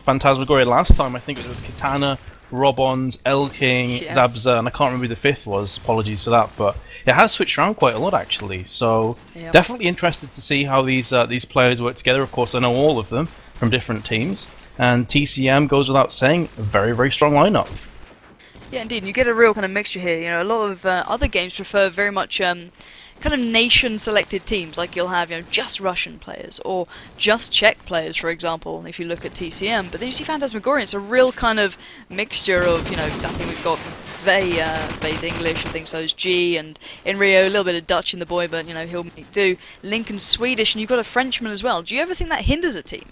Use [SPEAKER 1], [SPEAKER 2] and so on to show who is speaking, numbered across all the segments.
[SPEAKER 1] Phantasmagoria last time. I think it was with Katana, Robons, Elking,
[SPEAKER 2] Yes.
[SPEAKER 1] Zabza, and I can't remember who the fifth was. Apologies for that, but it has switched around quite a lot actually. So
[SPEAKER 2] Yep.
[SPEAKER 1] definitely interested to see how these players work together. Of course, I know all of them from different teams, and TCM goes without saying, a very, very strong lineup.
[SPEAKER 2] Yeah, indeed. You get a real kind of mixture here. You know, a lot of other games prefer very much kind of nation-selected teams. Like you'll have, just Russian players or just Czech players, for example, if you look at TCM. But then you see Phantasmagoria, it's a real kind of mixture of, I think we've got Vey's English, I think so is G, and in Rio, a little bit of Dutch in the boy, but, he'll make do. Lincoln's Swedish, and you've got a Frenchman as well. Do you ever think that hinders a team?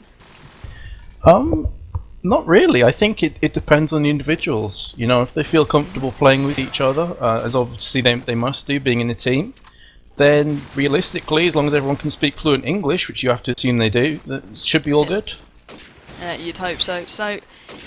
[SPEAKER 1] Not really. I think it depends on the individuals. If they feel comfortable playing with each other, as obviously they must do, being in a team, then realistically, as long as everyone can speak fluent English, which you have to assume they do, that should be all good.
[SPEAKER 2] You'd hope so. So,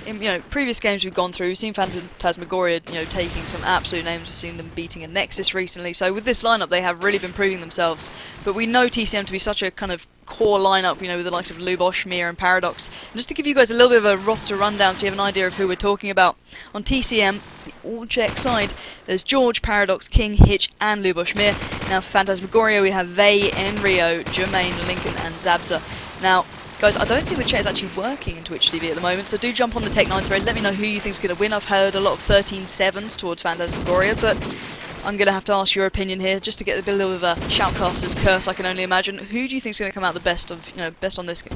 [SPEAKER 2] in previous games we've gone through, we've seen Phantasmagoria, taking some absolute names. We've seen them beating a Nexus recently. So with this lineup, they have really been proving themselves. But we know TCM to be such a kind of core lineup, with the likes of Lubosh, Mir, and Paradox. And just to give you guys a little bit of a roster rundown, so you have an idea of who we're talking about. On TCM, the all-Czech side, there's George, Paradox, King, Hitch, and Lubosh Mir. Now, for Phantasmagoria, we have Vey, Enrio, Jermaine, Lincoln, and Zabza. Now, guys, I don't think the chat is actually working in Twitch TV at the moment, so do jump on the Tech9 thread. Let me know who you think is going to win. I've heard a lot of 13-7s towards Phantasmagoria, but I'm going to have to ask your opinion here, just to get a bit of a shoutcaster's curse, I can only imagine. Who do you think is going to come out the best of, best on this game?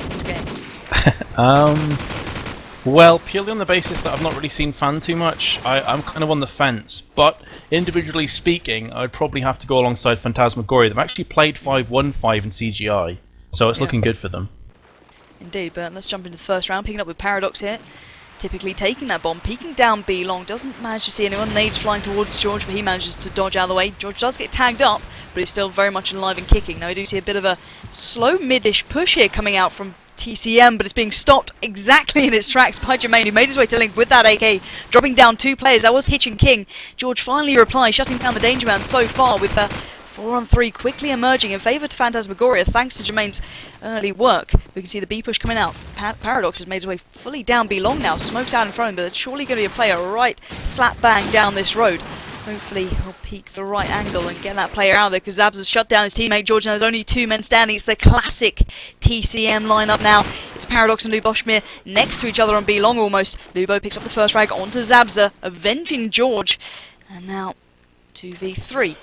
[SPEAKER 1] Well, purely on the basis that I've not really seen Fan too much, I'm kind of on the fence. But individually speaking, I'd probably have to go alongside Phantasmagoria. They've actually played 5-1-5 in CGI, so it's looking good for them.
[SPEAKER 2] Indeed, but let's jump into the first round, picking up with Paradox here. Typically taking that bomb, peeking down B long, doesn't manage to see anyone. Nades flying towards George, but he manages to dodge out of the way. George does get tagged up, but he's still very much alive and kicking. Now we do see a bit of a slow mid-ish push here coming out from TCM, but it's being stopped exactly in its tracks by Jermaine, who made his way to Link with that AK, dropping down two players. That was Hitch and King. George finally replies, shutting down the Danger Man so far with 4-on-3 quickly emerging in favour to Phantasmagoria thanks to Jermaine's early work. We can see the B push coming out. Paradox has made his way fully down B long now, smokes out in front of him, but there's surely going to be a player right slap bang down this road. Hopefully he'll peek the right angle and get that player out there, because Zabs has shut down his teammate George, and there's only two men standing. It's the classic TCM lineup now. It's Paradox and Luboshmir next to each other on B long almost. Lubo picks up the first frag onto Zabza, avenging George. And now 2v3.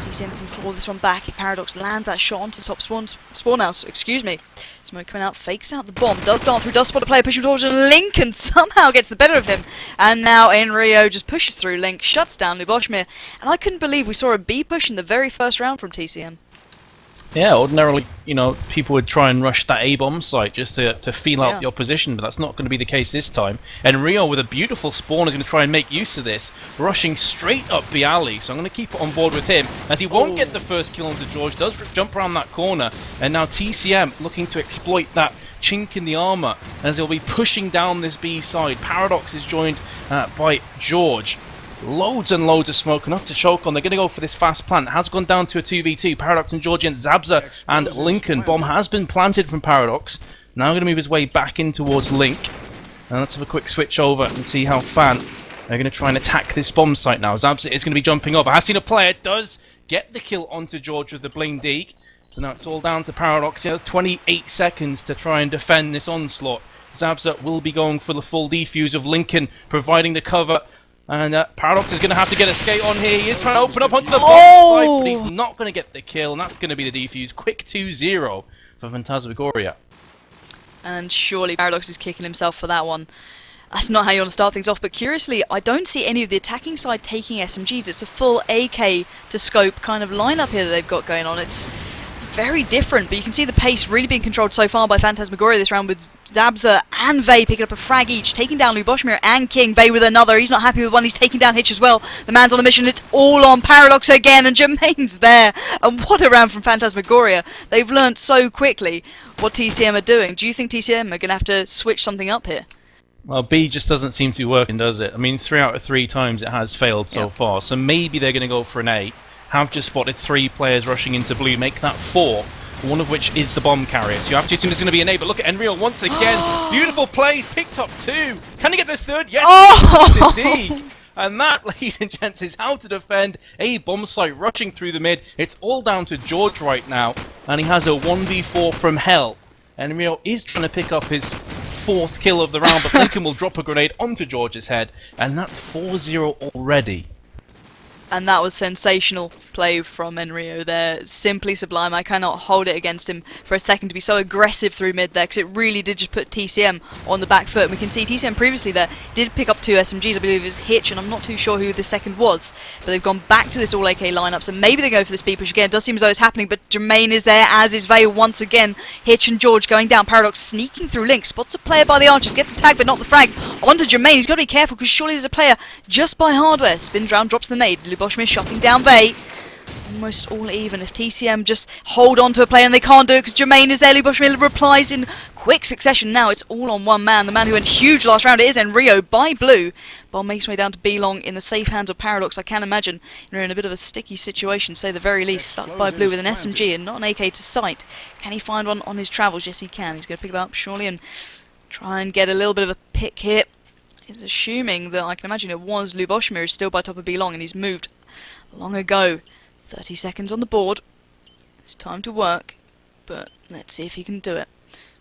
[SPEAKER 2] TCM can claw this one back. Paradox lands that shot onto the top spawn house. Excuse me. Smoke coming out, fakes out the bomb, does dart through, does spot a player pushing towards him. Lincoln somehow gets the better of him. And now Enrio just pushes through. Link shuts down Luboshmir. And I couldn't believe we saw a B push in the very first round from TCM.
[SPEAKER 1] Yeah, ordinarily, people would try and rush that A-bomb site just to feel out the opposition, but that's not going to be the case this time. And Rio, with a beautiful spawn, is going to try and make use of this, rushing straight up the alley. So I'm going to keep it on board with him, as he won't get the first kill onto George, does jump around that corner, and now TCM looking to exploit that chink in the armor, as he'll be pushing down this B side. Paradox is joined by George. Loads and loads of smoke, enough to choke on. They're going to go for this fast plant. It has gone down to a 2v2. Paradox and George and Zabza and Lincoln. Bomb has been planted from Paradox. Now going to move his way back in towards Link. And let's have a quick switch over and see how Fan are going to try and attack this bomb site now. Zabza is going to be jumping up. I have seen a player. Does get the kill onto George with the Bling Deek. So now it's all down to Paradox. He has 28 seconds to try and defend this onslaught. Zabza will be going for the full defuse of Lincoln, providing the cover. And Paradox is going to have to get a skate on here. He is trying to open up onto the bomb site, but he's not going to get the kill, and that's going to be the defuse. Quick 2-0 for Phantasmagoria.
[SPEAKER 2] And surely Paradox is kicking himself for that one. That's not how you want to start things off, but curiously, I don't see any of the attacking side taking SMGs. It's a full AK to scope kind of lineup here that they've got going on. It's very different, but you can see the pace really being controlled so far by Phantasmagoria this round, with Zabza and Vey picking up a frag each, taking down Luboshmir and King. Vey with another. He's not happy with one. He's taking down Hitch as well. The man's on a mission. It's all on Paradox again, and Jermaine's there. And what a round from Phantasmagoria. They've learnt so quickly what TCM are doing. Do you think TCM are going to have to switch something up here?
[SPEAKER 1] Well, B just doesn't seem to be working, does it? I mean, 3 out of 3 times it has failed so far, so maybe they're going to go for an A. Have just spotted 3 players rushing into blue, make that 4. one of which is the bomb carrier. So you have to assume there's going to be an A, but look at Enreal once again. Beautiful plays, picked up 2. Can he get the 3rd? Yes,
[SPEAKER 2] Oh!
[SPEAKER 1] indeed. And that, ladies and gents, is how to defend a bomb site rushing through the mid. It's all down to George right now, and he has a 1v4 from hell. Enreal is trying to pick up his 4th kill of the round, but Lincoln will drop a grenade onto George's head, and that's 4-0 already.
[SPEAKER 2] And that was sensational play from Enrio there. Simply sublime. I cannot hold it against him for a second to be so aggressive through mid there, because it really did just put TCM on the back foot. And we can see TCM previously there did pick up 2 SMGs. I believe it was Hitch, and I'm not too sure who the second was. But they've gone back to this all AK lineup, so maybe they go for this B push again. It does seem as though it's happening, but Jermaine is there, as is Vale once again. Hitch and George going down. Paradox sneaking through Link, spots a player by the archers, gets the tag but not the frag. Onto Jermaine. He's got to be careful, because surely there's a player just by hardware. Spins round, drops the nade. Luboshmir shotting down Vey. Almost all even if TCM just hold on to a player, and they can't do it because Jermaine is there. Luboshmir replies in quick succession. Now it's all on one man. The man who went huge last round, it is Enrio by Blue. Bomb makes way down to B-Long in the safe hands of Paradox. I can imagine you're in a bit of a sticky situation, to say the very least. Stuck by Blue with an SMG and not an AK to sight. Can he find one on his travels? Yes, he can. He's going to pick it up surely and try and get a little bit of a pick here. He's assuming that, I can imagine it was Luboshmir who's still by top of B-Long, and he's moved long ago. 30 seconds on the board. It's time to work, but let's see if he can do it.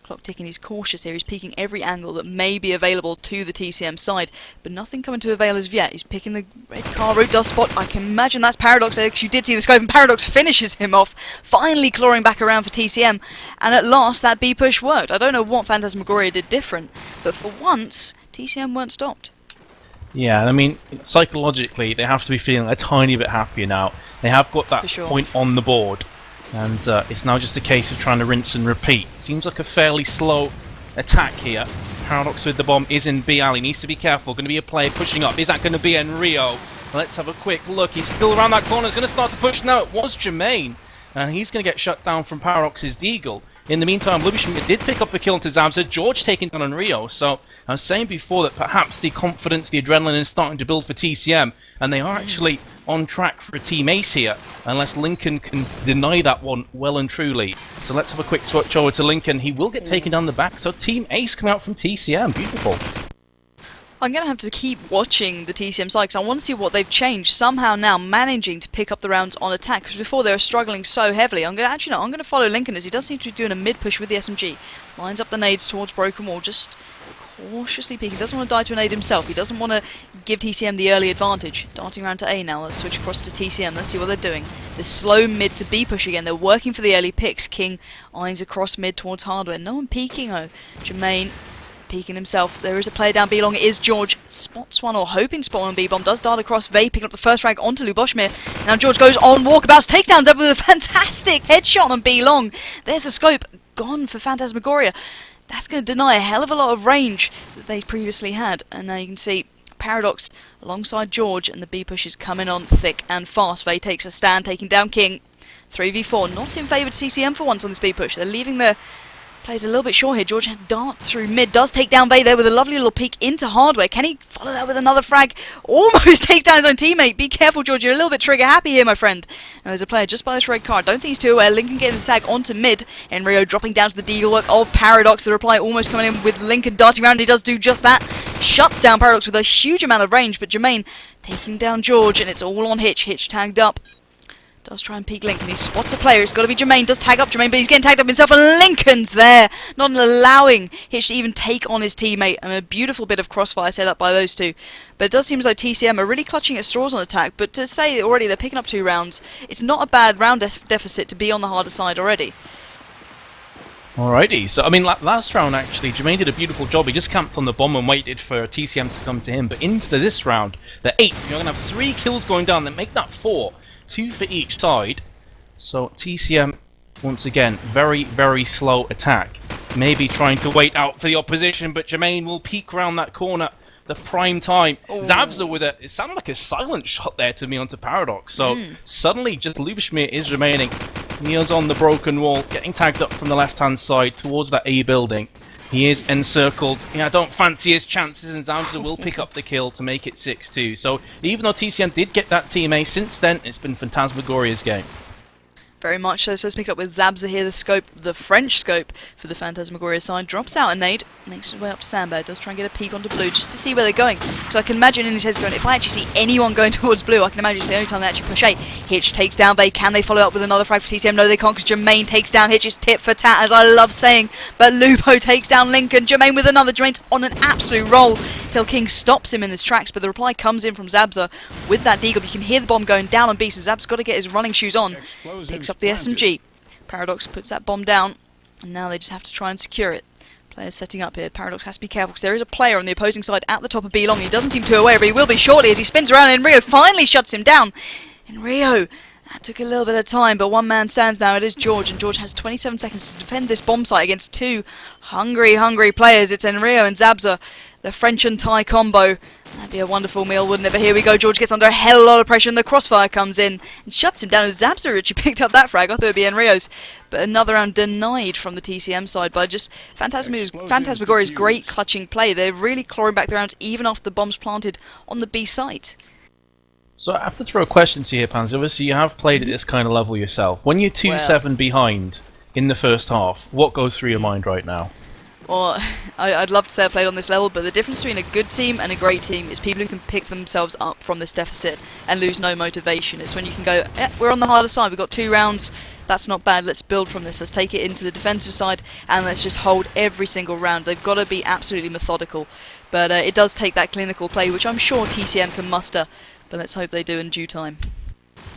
[SPEAKER 2] Clock ticking, he's cautious here. He's peeking every angle that may be available to the TCM side, but nothing coming to avail as of yet. He's picking the red car route, does spot. I can imagine that's Paradox there, because you did see the scope, and Paradox finishes him off, finally clawing back around for TCM, and at last that B push worked. I don't know what Phantasmagoria did different, but for once, TCM weren't stopped.
[SPEAKER 1] Yeah, I mean, psychologically, they have to be feeling a tiny bit happier now. They have got that point on the board, and it's now just a case of trying to rinse and repeat. Seems like a fairly slow attack here. Paradox with the bomb is in B alley. Needs to be careful. Going to be a player pushing up. Is that going to be Enrio? Let's have a quick look. He's still around that corner. He's going to start to push now. It was Jermaine, and he's going to get shut down from Paradox's Deagle. In the meantime, Luboshmir did pick up the kill into Zabza. George taking down on Rio. So I was saying before that perhaps the confidence, the adrenaline is starting to build for TCM, and they are actually on track for a team ace here, unless Lincoln can deny that one well and truly. So let's have a quick switch over to Lincoln. He will get taken down the back. So team ace coming out from TCM. Beautiful.
[SPEAKER 2] I'm going to have to keep watching the TCM side, because I want to see what they've changed. Somehow now managing to pick up the rounds on attack, because before they were struggling so heavily. I'm going to follow Lincoln, as he does seem to be doing a mid push with the SMG. Lines up the nades towards Broken Wall, just cautiously peeking. He doesn't want to die to a nade himself. He doesn't want to give TCM the early advantage. Darting around to A now. Let's switch across to TCM. Let's see what they're doing. The slow mid to B push again. They're working for the early picks. King eyes across mid towards Hardware. No one peeking. Oh, Jermaine peeking himself. There is a player down B-Long. It is George. Spots one, or hoping to spot one on B-Bomb. Does dart across. Vey picking up the first frag onto Luboshmir. Now George goes on walkabouts. Takes down Zeb with a fantastic headshot on B-Long. There's the scope. Gone for Phantasmagoria. That's going to deny a hell of a lot of range that they previously had. And now you can see Paradox alongside George, and the B push is coming on thick and fast. Vey takes a stand, taking down King. 3v4. Not in favour to CCM for once on this B push. They're leaving the plays a little bit short here. George had dart through mid. Does take down Vey there with a lovely little peek into Hardware. Can he follow that with another frag? Almost takes down his own teammate. Be careful, George. You're a little bit trigger happy here, my friend. And there's a player just by this red card. Don't think he's too aware. Lincoln getting the tag onto mid. Enrio dropping down to the deagle work of Paradox. The reply almost coming in with Lincoln darting around. He does do just that. Shuts down Paradox with a huge amount of range. But Jermaine taking down George. And it's all on Hitch. Hitch tagged up. Does try and peek Lincoln. He spots a player. It's got to be Jermaine. Does tag up Jermaine, but he's getting tagged up himself. And Lincoln's there. Not allowing Hitch to even take on his teammate. And a beautiful bit of crossfire set up by those two. But it does seem as though TCM are really clutching at straws on attack. But to say already they're picking up 2 rounds, it's not a bad round deficit to be on the harder side already.
[SPEAKER 1] Alrighty, so I mean, last round actually, Jermaine did a beautiful job. He just camped on the bomb and waited for TCM to come to him. But into this round, the 8th, you're going to have 3 kills going down that make that 4. 2 for each side. So TCM, once again, very, very slow attack. Maybe trying to wait out for the opposition, but Jermaine will peek around that corner. The prime time.
[SPEAKER 2] Ooh.
[SPEAKER 1] Zabza with it sounded like a silent shot there to me onto Paradox. So suddenly, just Luboshmir is remaining. Kneels on the broken wall, getting tagged up from the left-hand side towards that A building. He is encircled. Yeah, I don't fancy his chances, and Zabza will pick up the kill to make it 6-2. So even though TCM did get that team A, since then it's been Phantasmagoria's game.
[SPEAKER 2] Very much so. So let's pick it up with Zabza here, the scope, the French scope for the Phantasmagoria side. Drops out a nade, makes his way up to Sandbag, does try and get a peek onto blue just to see where they're going. Because I can imagine in his head going, if I actually see anyone going towards blue, I can imagine it's the only time they actually push A. Hitch takes down Bay. Can they follow up with another frag for TCM? No, they can't, because Jermaine takes down Hitch's tit for tat, as I love saying. But Lupo takes down Lincoln. Jermaine with another. Jermaine's on an absolute roll till King stops him in his tracks. But the reply comes in from Zabza with that deagle. You can hear the bomb going down on B, so Zabza's got to get his running shoes on. Picks up the SMG. Paradox puts that bomb down, and now they just have to try and secure it. Players setting up here. Paradox has to be careful because there is a player on the opposing side at the top of B long. He doesn't seem too aware, but he will be shortly as he spins around, and Rio finally shuts him down. And Rio, that took a little bit of time, but one man stands now. It is George, and George has 27 seconds to defend this bomb site against two hungry players. It's Enrio and Zabza, the French and Thai combo. That'd be a wonderful meal, wouldn't it? But here we go. George gets under a hell of a lot of pressure, and the crossfire comes in and shuts him down. Zabza actually picked up that frag. I thought it would be Enrio's, but another round denied from the TCM side by just Phantasmagoria's great clutching play. They're really clawing back the rounds even after the bombs planted on the B site.
[SPEAKER 1] So I have to throw a question to you here, Pans. Obviously, you have played at this kind of level yourself. When you're 2-7 behind in the first half, what goes through your mind right now?
[SPEAKER 2] Well, I'd love to say I played on this level, but the difference between a good team and a great team is people who can pick themselves up from this deficit and lose no motivation. It's when you can go, we're on the harder side, we've got 2 rounds, that's not bad, let's build from this, let's take it into the defensive side, and let's just hold every single round. They've got to be absolutely methodical, but it does take that clinical play, which I'm sure TCM can muster, but let's hope they do in due time.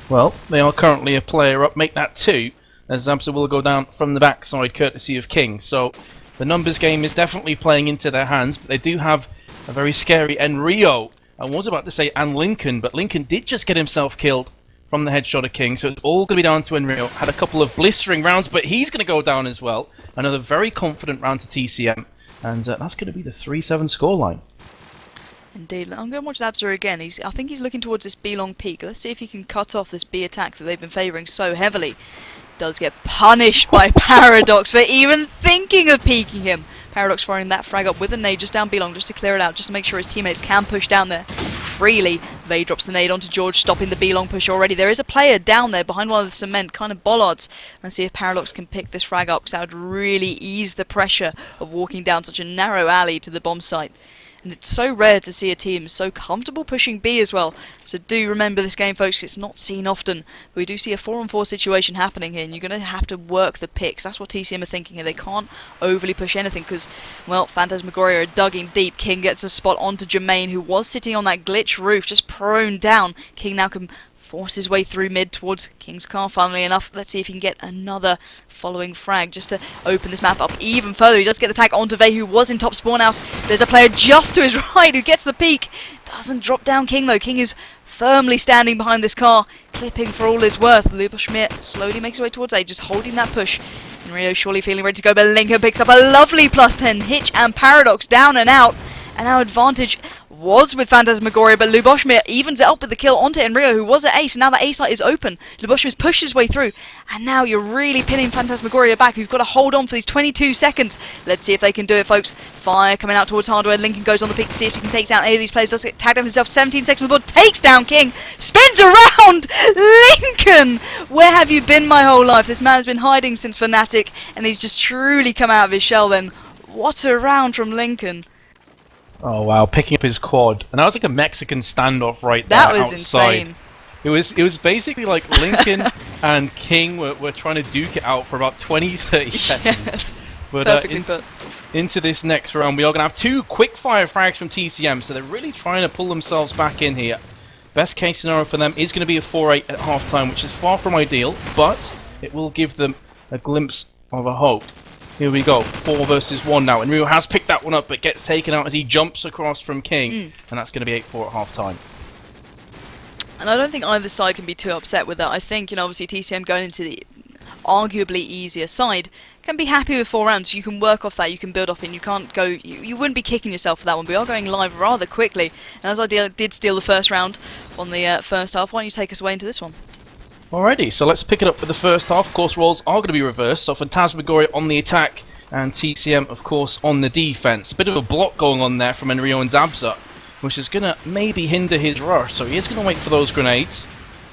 [SPEAKER 1] Well, they are currently a player up, make that 2, as Zabza will go down from the backside, courtesy of King. So the numbers game is definitely playing into their hands, but they do have a very scary Enrio. I was about to say and Lincoln, but Lincoln did just get himself killed from the headshot of King, so it's all going to be down to Enrio. Had a couple of blistering rounds, but he's going to go down as well. Another very confident round to TCM, and that's going to be the 3-7 scoreline.
[SPEAKER 2] Indeed. I'm going to watch Zabza again. I think he's looking towards this B long peak. Let's see if he can cut off this B attack that they've been favouring so heavily. Does get punished by Paradox for even thinking of peeking him. Paradox firing that frag up with a nade just down B long just to clear it out, just to make sure his teammates can push down there freely. Vey drops the nade onto George, stopping the B long push already. There is a player down there behind one of the cement, kind of bollards. Let's see if Paradox can pick this frag up, because that would really ease the pressure of walking down such a narrow alley to the bomb site. And it's so rare to see a team so comfortable pushing B as well. So do remember this game, folks. It's not seen often. But we do see a 4-on-4 situation happening here, and you're going to have to work the picks. That's what TCM are thinking here. They can't overly push anything because, well, Phantasmagoria are dug in deep. King gets a spot onto Jermaine, who was sitting on that glitch roof, just prone down. King now can force his way through mid towards King's car, funnily enough. Let's see if he can get another following frag just to open this map up even further. He does get the tag onto Vey, who was in top spawn house. There's a player just to his right who gets the peek. Doesn't drop down King though. King is firmly standing behind this car, clipping for all his worth. Schmidt slowly makes his way towards A, just holding that push. And Rio surely feeling ready to go, but Lincoln picks up a lovely +10. Hitch and Paradox down and out. And our advantage was with Phantasmagoria, but Luboshmir evens it up with the kill onto Enrio, who was at ace. Now the A site is open. Luboshmir's pushed his way through, and now you're really pinning Phantasmagoria back. You've got to hold on for these 22 seconds. Let's see if they can do it, folks. Fire coming out towards Hardware. Lincoln goes on the peak to see if he can take down any of these players. Does get tagged up himself. 17 seconds on the board. Takes down King. Spins around. Lincoln! Where have you been my whole life? This man has been hiding since Fnatic, and he's just truly come out of his shell then. What a round from Lincoln.
[SPEAKER 1] Oh wow, picking up his quad. And that was like a Mexican standoff right there
[SPEAKER 2] outside. That was insane.
[SPEAKER 1] It was basically like Lincoln and King were trying to duke it out for about 20-30 seconds.
[SPEAKER 2] Yes,
[SPEAKER 1] but
[SPEAKER 2] perfectly put.
[SPEAKER 1] Into this next round, we are going to have 2 quick-fire frags from TCM, so they're really trying to pull themselves back in here. Best case scenario for them is going to be a 4-8 at half-time, which is far from ideal, but it will give them a glimpse of a hope. Here we go, 4 versus 1 now, and Rio has picked that one up, but gets taken out as he jumps across from King, and that's going to be 8-4 at half-time.
[SPEAKER 2] And I don't think either side can be too upset with that. I think, obviously TCM going into the arguably easier side can be happy with 4 rounds. You can work off that, you can build off it, and you can't go, you wouldn't be kicking yourself for that one. We are going live rather quickly, and as I did steal the first round on the first half, why don't you take us away into this one?
[SPEAKER 1] Alrighty, so let's pick it up for the first half. Of course, roles are going to be reversed, so Phantasmagoria on the attack, and TCM, of course, on the defense. A bit of a block going on there from Enrio and Zabza, which is going to maybe hinder his rush, so he is going to wait for those grenades.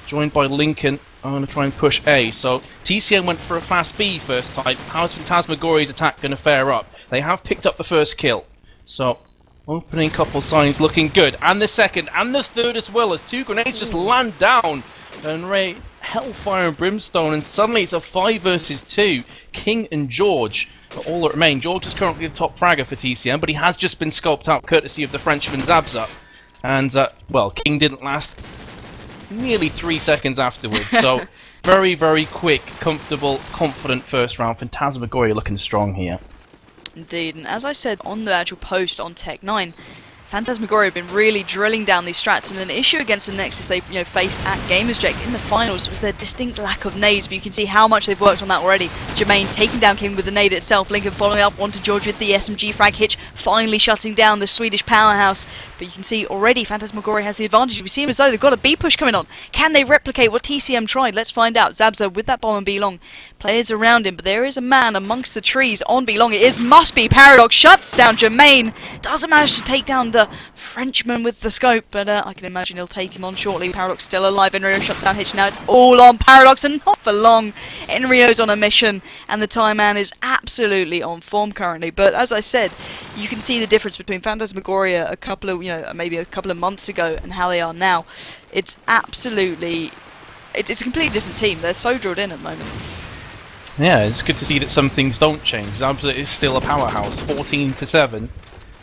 [SPEAKER 1] Joined by Lincoln are going to try and push A. So TCM went for a fast B first time. How's Phantasmagoria's attack going to fare up? They have picked up the first kill. So opening couple signs looking good. And the second and the third as well, as 2 grenades just land down. And Ray, Hellfire and Brimstone, and suddenly it's a 5 versus 2. King and George are all that remain. George is currently the top fragger for TCM, but he has just been scoped out courtesy of the Frenchman Zabza. And, well, King didn't last nearly 3 seconds afterwards. So, very, very quick, comfortable, confident first round. Phantasmagoria looking strong here.
[SPEAKER 2] Indeed, and as I said on the actual post on Tech9, Phantasmagoria have been really drilling down these strats, and an issue against the Nexus they faced at Gamersject in the finals was their distinct lack of nades, but you can see how much they've worked on that already. Jermaine taking down King with the nade itself, Lincoln following up onto George with the SMG frag, Hitch finally shutting down the Swedish powerhouse, but you can see already Phantasmagoria has the advantage. We seem as though they've got a B push coming on. Can they replicate what TCM tried? Let's find out. Zabza with that bomb on B long, players around him, but there is a man amongst the trees on B long. Must be Paradox, shuts down Jermaine, doesn't manage to take down the Frenchman with the scope, but I can imagine he'll take him on shortly. Paradox still alive. Enrio shuts down Hitch. Now it's all on Paradox, and not for long. Enrio's on a mission, and the Time Man is absolutely on form currently. But as I said, you can see the difference between Phantasmagoria a couple of, maybe a couple of months ago and how they are now. It's absolutely, it's a completely different team. They're so drilled in at the moment.
[SPEAKER 1] Yeah, it's good to see that some things don't change. Zabza is still a powerhouse, 14 for 7.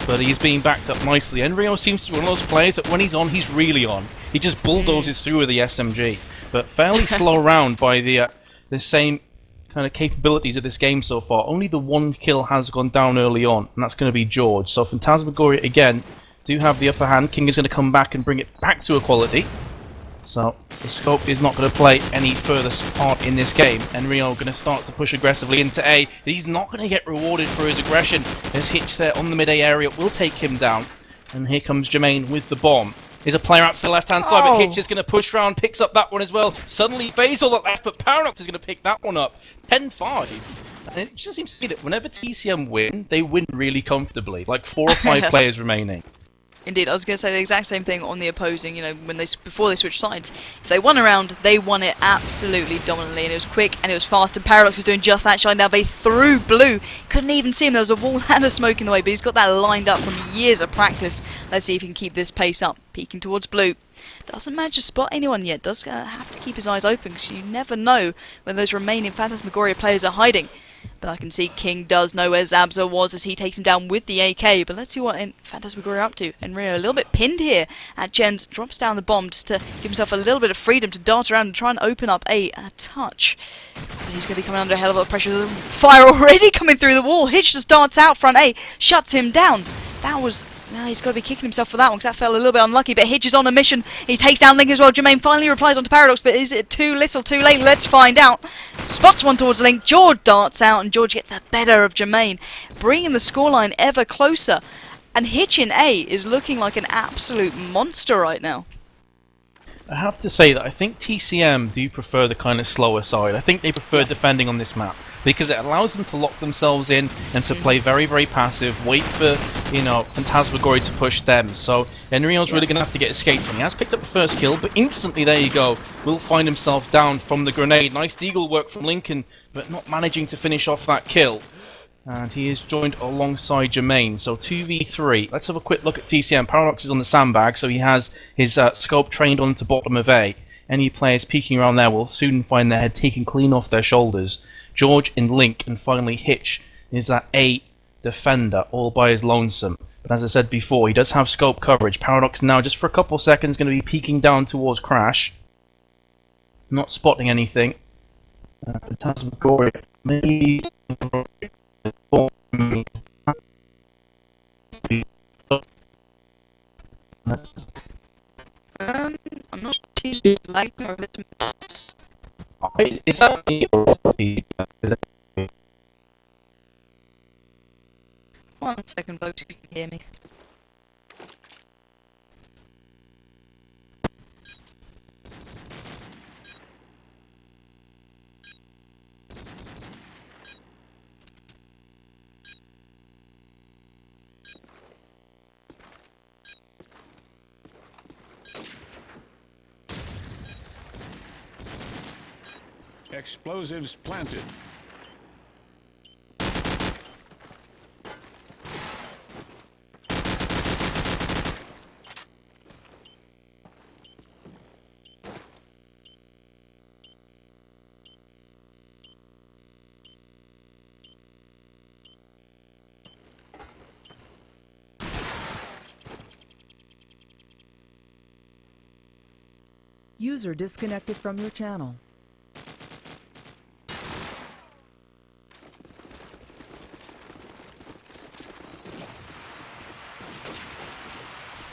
[SPEAKER 1] But he's being backed up nicely. Enrio seems to be one of those players that when he's on, he's really on. He just bulldozes through with the SMG. But fairly slow round by the same kind of capabilities of this game so far. Only the 1 kill has gone down early on, and that's going to be George. So Phantasmagoria, again, do have the upper hand. King is going to come back and bring it back to equality. So the scope is not going to play any further part in this game. Enrio going to start to push aggressively into A. He's not going to get rewarded for his aggression. There's Hitch there on the mid-A area. Will take him down. And here comes Jermaine with the bomb. There's a player out to the left-hand side, but Hitch is going to push round, picks up that one as well. Suddenly Faisal at left, but Paradox is going to pick that one up. 10-5. And it just seems to me that whenever TCM win, they win really comfortably. Like 4 or 5 players remaining.
[SPEAKER 2] Indeed, I was going to say the exact same thing on the opposing, when before they switched sides. If they won a round, they won it absolutely dominantly, and it was quick and it was fast, and Paradox is doing just that. Shine down, they threw blue. Couldn't even see him, there was a wall and a smoke in the way, but he's got that lined up from years of practice. Let's see if he can keep this pace up. Peeking towards blue. Doesn't manage to spot anyone yet, does have to keep his eyes open, because you never know where those remaining Phantasmagoria players are hiding. But I can see King does know where Zabza was as he takes him down with the AK. But let's see what Phantasmagoria are up to. Enrio a little bit pinned here at Jens. Drops down the bomb just to give himself a little bit of freedom to dart around and try and open up a touch. But he's going to be coming under a hell of a lot of pressure. Fire already coming through the wall. Hitch just darts out front A. Shuts him down. That was... Now he's got to be kicking himself for that one, because that felt a little bit unlucky, but Hitch is on a mission. He takes down Link as well. Jermaine finally replies onto Paradox, but is it too little, too late? Let's find out. Spots one towards Link. George darts out, and George gets the better of Jermaine, bringing the scoreline ever closer. And Hitch in A is looking like an absolute monster right now.
[SPEAKER 1] I have to say that I think TCM do prefer the kind of slower side. I think they prefer defending on this map, because it allows them to lock themselves in and to play very, very passive, wait for, Phantasmagoria to push them. So Enrio's really going to have to get escaped. He has picked up the first kill, but instantly, there you go, will find himself down from the grenade. Nice deagle work from Lincoln, but not managing to finish off that kill. And he is joined alongside Jermaine, so 2v3. Let's have a quick look at TCM. Paradox is on the sandbag, so he has his scope trained onto bottom of A. Any players peeking around there will soon find their head taken clean off their shoulders. George and Link, and finally Hitch is that A defender, all by his lonesome. But as I said before, he does have scope coverage. Paradox now, just for a couple seconds, going to be peeking down towards Crash. Not spotting anything. Phantasmagoria, maybe...
[SPEAKER 2] I'm not too like or
[SPEAKER 1] is that me or
[SPEAKER 2] One second, folks, if you can hear me.
[SPEAKER 3] Explosives planted.
[SPEAKER 4] User disconnected from your channel.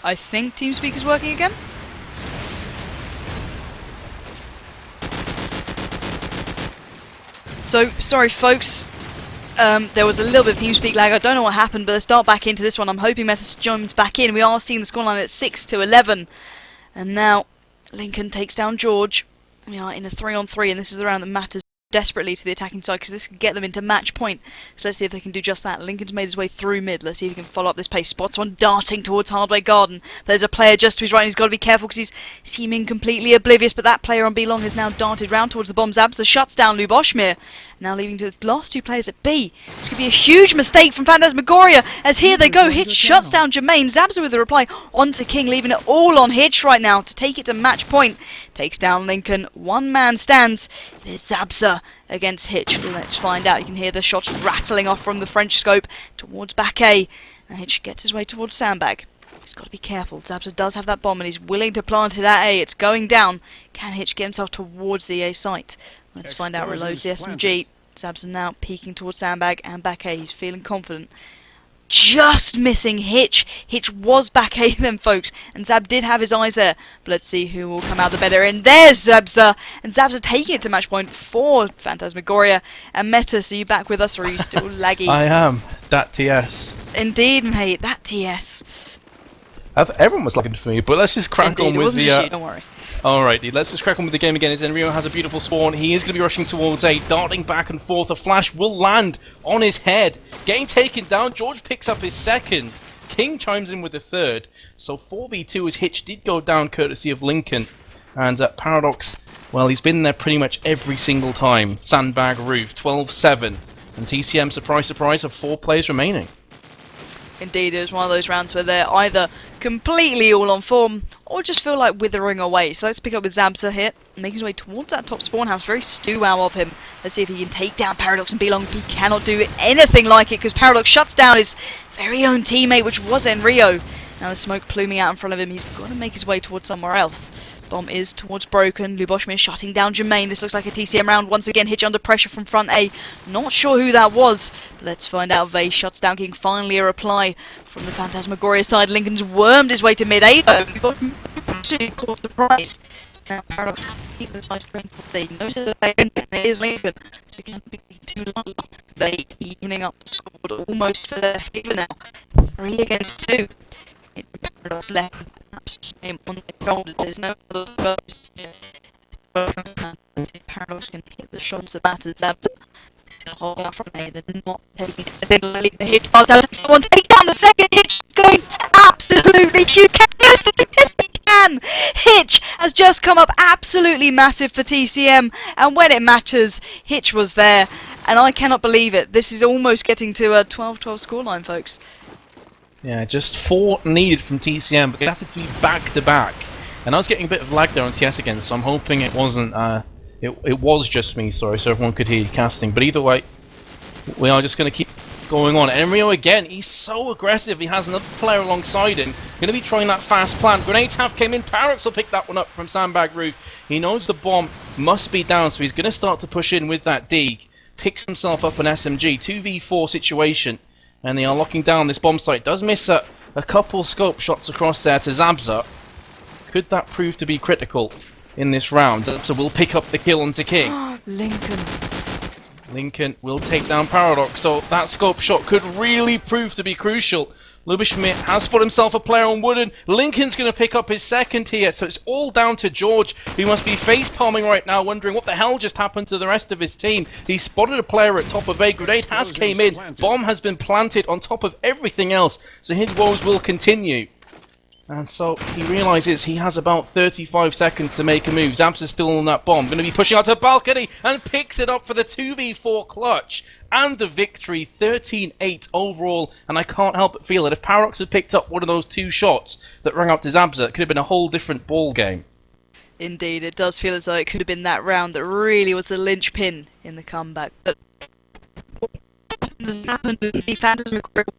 [SPEAKER 2] I think TeamSpeak is working again. So, sorry folks, there was a little bit of TeamSpeak lag. I don't know what happened, but let's start back into this one. I'm hoping Metis joins back in. We are seeing the scoreline at 6-11. And now, Lincoln takes down George. We are in a 3-on-3, and this is the round that matters desperately to the attacking side, because this can get them into match point. So let's see if they can do just that. Lincoln's made his way through mid. Let's see if he can follow up this pace. Spots one darting towards Hardway Garden. There's a player just to his right, and he's got to be careful because he's seeming completely oblivious, but that player on B long has now darted round towards the bomb. Zabza shuts down Luboshmir, now leaving to the last two players at B. This could be a huge mistake from Phantasmagoria, as here they go. Hitch shuts down Jermaine. Zabza with the reply onto King, leaving it all on Hitch right now to take it to match point. Takes down Lincoln. One man stands. It is Zabza against Hitch. Let's find out. You can hear the shots rattling off from the French scope towards back A. And Hitch gets his way towards Sandbag. He's got to be careful. Zabza does have that bomb and he's willing to plant it at A. It's going down. Can Hitch get himself towards the A site? Let's find out. Reloads the SMG. Zabza now peeking towards Sandbag and back A. He's feeling confident. Just missing Hitch. Hitch was back A then, folks, and Zab did have his eyes there. But let's see who will come out the better end. There's Zabza, and Zabza taking it to match point for Phantasmagoria. And Metis, are you back with us, or are you still laggy?
[SPEAKER 1] I am. That TS.
[SPEAKER 2] Indeed, mate, that TS.
[SPEAKER 1] Everyone was looking for me, but let's just crack
[SPEAKER 2] Indeed,
[SPEAKER 1] on
[SPEAKER 2] it
[SPEAKER 1] with
[SPEAKER 2] wasn't
[SPEAKER 1] the...
[SPEAKER 2] just you, don't worry.
[SPEAKER 1] Alrighty, let's just crack on with the game again. As Enrio has a beautiful spawn, he is going to be rushing towards A, darting back and forth. A flash will land on his head, getting taken down. George picks up his second. King chimes in with the third. So 4v2 as Hitch did go down courtesy of Lincoln. And Paradox, well, he's been there pretty much every single time. Sandbag Roof, 12-7. And TCM, surprise, surprise, have 4 players remaining.
[SPEAKER 2] Indeed, it was one of those rounds where they're either completely all on form or just feel like withering away. So let's pick up with Zabza here, making his way towards that top spawn house. Very stew-wow of him. Let's see if he can take down Paradox and B-Long. He cannot do anything like it because Paradox shuts down his very own teammate, which was Enrio. Now the smoke pluming out in front of him. He's got to make his way towards somewhere else. Bomb is towards Broken. Luboshmir shutting down Jermaine. This looks like a TCM round. Once again, Hitch under pressure from front A. Not sure who that was. But let's find out. Vay shuts down King. Finally a reply from the Phantasmagoria side. Lincoln's wormed his way to mid A though. Actually caught the prize. Now Paradox keep the side screen towards A. Notice that there's Lincoln. So it can't be too long. Vay evening up the score almost for their favour now. 3 against 2. Paradox left perhaps same on the shoulder. There's no other focus. Paradox can hit the shots of battered Zabza. Hold out from A. They're not taking it. They're going to leave the Hitch. Someone take down the second Hitch. Going absolutely. You can. Yes, he can. Hitch has just come up absolutely massive for TCM. And when it matters, Hitch was there. And I cannot believe it. This is almost getting to a 12-12 scoreline, folks.
[SPEAKER 1] Yeah, just 4 needed from TCM, but they have to be back-to-back. And I was getting a bit of lag there on TS again, so I'm hoping it wasn't, it was just me, sorry, so everyone could hear you casting. But either way, we are just going to keep going on. Enrio again, he's so aggressive, he has another player alongside him. Going to be trying that fast plant. Grenade half came in, Paradox will pick that one up from Sandbag Roof. He knows the bomb must be down, so he's going to start to push in with that D. Picks himself up an SMG, 2v4 situation. And they are locking down this bomb site. Does miss a couple scope shots across there to Zabza. Could that prove to be critical in this round? Zabza will pick up the kill onto King. Lincoln will take down Paradox. So that scope shot could really prove to be crucial. Luboshmir has put himself a player on Wooden. Lincoln's going to pick up his second here, so it's all down to George, who must be face-palming right now, wondering what the hell just happened to the rest of his team. He spotted a player at top of A. Grenade has came in. Bomb has been planted on top of everything else, so his woes will continue. And so he realizes he has about 35 seconds to make a move. Zabs is still on that bomb. Going to be pushing out to balcony and picks it up for the 2v4 clutch. And the victory, 13-8 overall. And I can't help but feel that if Paradox had picked up one of those 2 shots that rang out to Zabza, it could have been a whole different ball game.
[SPEAKER 2] Indeed, it does feel as though it could have been that round that really was the linchpin in the comeback. But what happens happened with the Phantasmagoria